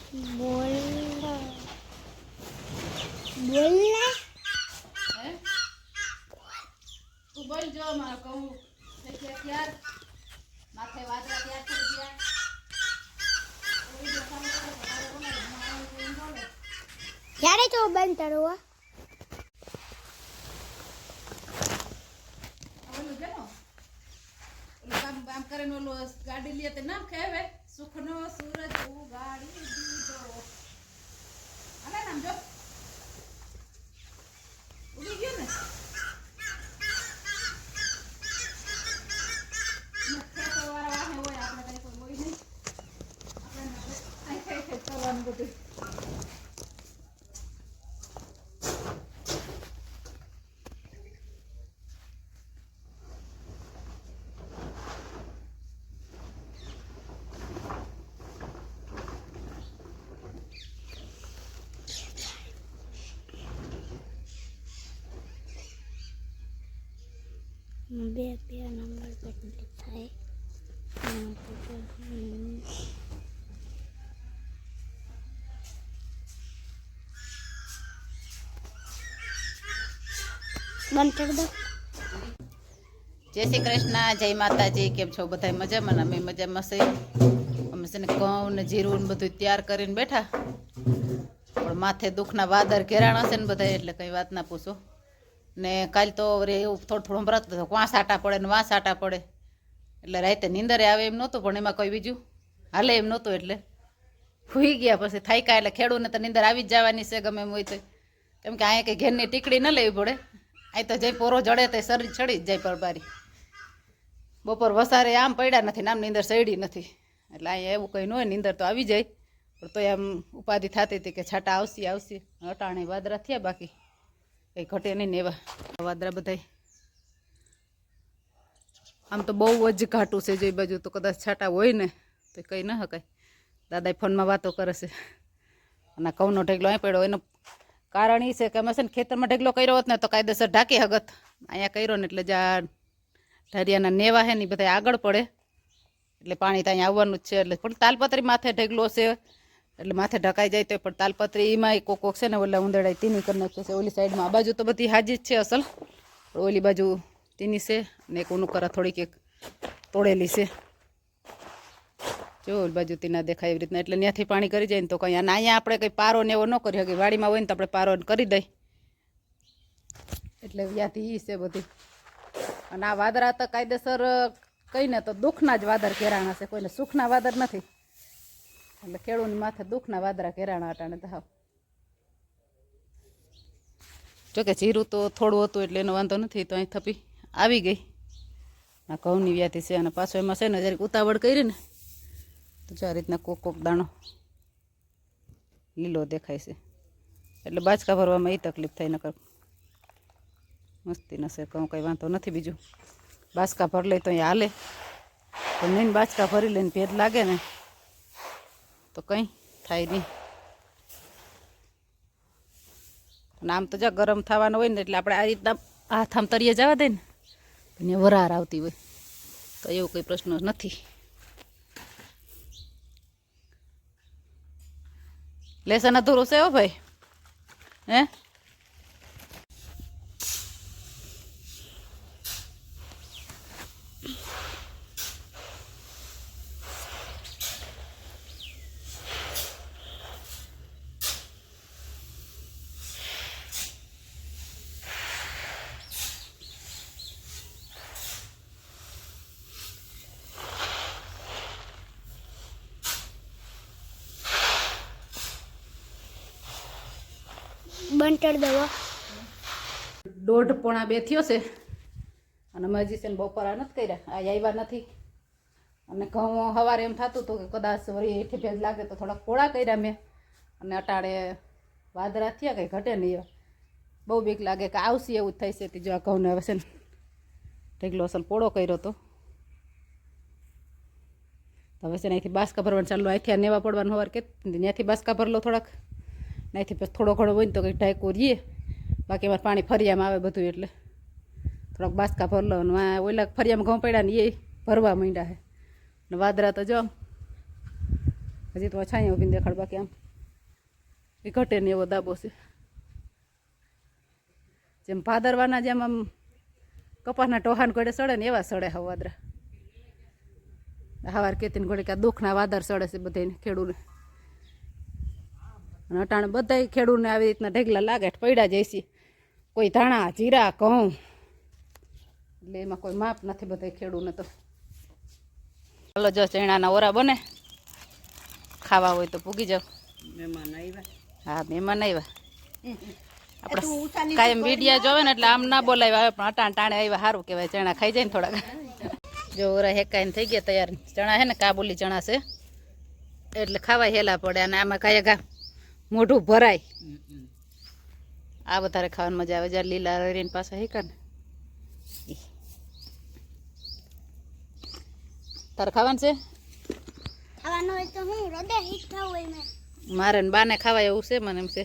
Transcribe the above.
બોલ બોલ હે તું બોલ જો મારે કહું થઈ ગયા ત્યાર માથે વાદળા ત્યાર થઈ ગયા ક્યારે તો બંધ કરવા ઓલું છે ને ઓલું કામ કરીને ઓલું ગાડી લે તે નામ કહેવે સુખનો સૂરજ ઉગાડી દીધો આલે નામ જો ઉડી ગયો ને બધું બે નંબર પર ક્લિક થાય બંધ કરી દો જય શ્રી કૃષ્ણ જય માતાજી કેમ છો બધા મજામાં અમે મજામાં છે અમે છે ને ઘઉં ને જીરું ને બધું તૈયાર કરીને બેઠા પણ માથે દુઃખના વાદર ઘેરાણા છે ને બધા એટલે કંઈ વાત ના પૂછો ને કાલ તો એવું થોડું સંભળાતું હતું વાં સાટા પડે ને વાં સાટા પડે એટલે રાતે નીંદરે આવે એમ નહોતું પણ એમાં કોઈ બીજું હાલે એમ નહોતું એટલે સુઈ ગયા પછી થાક્યા એટલે ખેડૂને તો નીંદર આવી જ જવાની છે ગમે એમ હોય તો કેમ કે અહીંયા કંઈ ઘેરની ટીકડી ન લેવી પડે અહીં તો જઈ પોરો જડે તો શરીર ચડી જ જાય પરબારી બપોર વસારે આમ પડ્યા નથી ને આમ નીંદર સડી નથી એટલે અહીંયા એવું કંઈ ન હોય નીંદર તો આવી જાય પણ તો એમ ઉપાધિ થતી હતી કે છાટા આવશે અટાણે વાદરા થયા બાકી કંઈ ઘટે નહીં ને એવા વાદરા બધાય આમ તો બહુ જ ઘાટું છે જે બાજુ તો કદાચ છાટા હોય ને તો કંઈ ન શકાય દાદાએ ફોનમાં વાતો કરે છે અને ઘઉંનો ઢેગલો અહીં પડ્યો એનું કારણ એ છે કે અમે છે ને ખેતરમાં ઢેગલો કર્યો હોત ને તો કાયદેસર ઢાંકી હગત અહીંયા કર્યો ને એટલે જ્યાં ઢારિયાના નેવા છે ને એ બધા આગળ પડે એટલે પાણી તો અહીંયા આવવાનું જ છે એટલે પણ તાલપત્રી માથે ઢેગલો છે એટલે માથે ઢકાઈ જાય તો પણ તાલપત્રીમાં કોક છે ને ઓલા ઉંદરડાય તીની કરી નાખે છે ઓલી સાઈડમાં આ બાજુ તો બધી હાજી જ છે અસલ ઓલી બાજુ તીની છે ને એક ઊનું કરા થોડીક એક તોડેલી છે જો ઓલી બાજુ તીના દેખાય એવી રીતના એટલે ત્યાંથી પાણી કરી જાય ને તો કંઈ અને અહીંયા આપણે કંઈ પારો ને એવો ન કરી શકીએ વાડીમાં હોય ને તો આપણે પારો કરી દઈએ એટલે ત્યાંથી એ છે બધી અને આ વાદળા તો કાયદેસર કહીને તો દુઃખના જ વાદર ઘેરાણા છે કોઈને સુખના વાદર નથી એટલે ખેડૂતની માથે દુઃખના વાદરા ઘેરાણા અટાણે તો હાવ જોકે જીરું તો થોડું હતું એટલે એનો વાંધો નથી તો અહીં થપી આવી ગઈ આ ઘઉંની વ્યાધી છે અને પાછો એમાં છે ને જરીક ઉતાવળ કરી ને તો જો આ રીતના કોક દાણો લીલો દેખાય છે એટલે બાચકા ભરવામાં એ તકલીફ થાય નકર મસ્તી નશે કહું કંઈ વાંધો નથી બીજું બાચકા ભર લે તો અહીંયા હાલે પણ નહીં બાચકા ભરી લઈને ભેદ લાગે ને તો કંઈ થાય નહીં અને આમ તો જ્યાં ગરમ થવાનું હોય ને એટલે આપણે આ રીતના હાથ આમ તરીએ જવા દે ને અહીંયા વરાર આવતી હોય તો એવું કંઈ પ્રશ્ન નથી લેસન અધૂરું છે હો ભાઈ હે બંધ કરી દો 1:30 થયો છે અને અમે હજી છે ને બપોરા નથી કર્યા આ આવ્યા નથી અને ઘઉં સવારે એમ થતું હતું કે કદાચ વળી હેઠે ભેજ લાગે તો થોડાક પોળા કર્યા મેં અને અટાણે વાદળા થયા કંઈ ઘટે નહીં એવા બહુ બીક લાગે કે આવશે એવું જ થાય છે તે જો આ ઘઉંને હવે છે ને ઢેગલો અસલ પોળો કર્યો હતો હવે છે ને અહીંથી બાસકા ભરવાનું ચાલુ અહીંથી નેવા પડવાનું સવાર કે ત્યાંથી બાસકા ભરલો થોડાક અહીંથી પછી થોડો ઘણો હોય ને તો કંઈક ઢાંકો રહીએ બાકી અમારે પાણી ફરિયામાં આવે બધું એટલે થોડાક બાસકા ભરલો અને ઓલા ફરિયામાં ઘઉં પડ્યા ને એ ભરવા માંડ્યા છે ને વાદળા તો જો હજી તો છાંયા ઊભીને દેખાડ, બાકી આમ એ ઘટે ને એવો દાબો છે. જેમ ભાદરવાના જેમ આમ કપાસના ટોહાન ઘોડે સડે ને એવા સડે હા વાદરા. હવાર કેતીને ઘોડે કે આ દુઃખના વાદર સડે છે બધાને ખેડૂને. અને અટાણે બધા ખેડૂને આવી રીતના ઢેગલા લાગે પડ્યા જાય છે. કોઈ ધાણા જીરા ઘઉં એટલે એમાં કોઈ માપ નથી બધા ખેડૂને તો. ચાલો જો ચણાના ઓરા બને, ખાવા હોય તો પૂગી જાવ. મહેમાન આવ્યા. હા મહેમાન આવ્યા. આપણે કાયમ મીડિયા જોવે ને એટલે આમ ના બોલાવ્યા આવે, પણ અટાણ ટાણે આવ્યા સારું કહેવાય. ચણા ખાઈ જાય ને થોડાક. જો ઓરા હેકાઈને થઈ ગયા તૈયાર. ચણા હે ને કાબુલી ચણા છે એટલે ખાવા હેલા પડે, અને આમાં કાંઈ ઘા મોઢું ભરાય. આ વધારે ખાવાની મજા આવે જ્યારે લીલા રહીને પાછા હેકા ને. તારે ખાવાનું છે? ખાવાનું હોય તો હું હૃદય હિટ થવું હોય મેં. મારે ને બાને ખાવાય એવું છે મને એમ છે.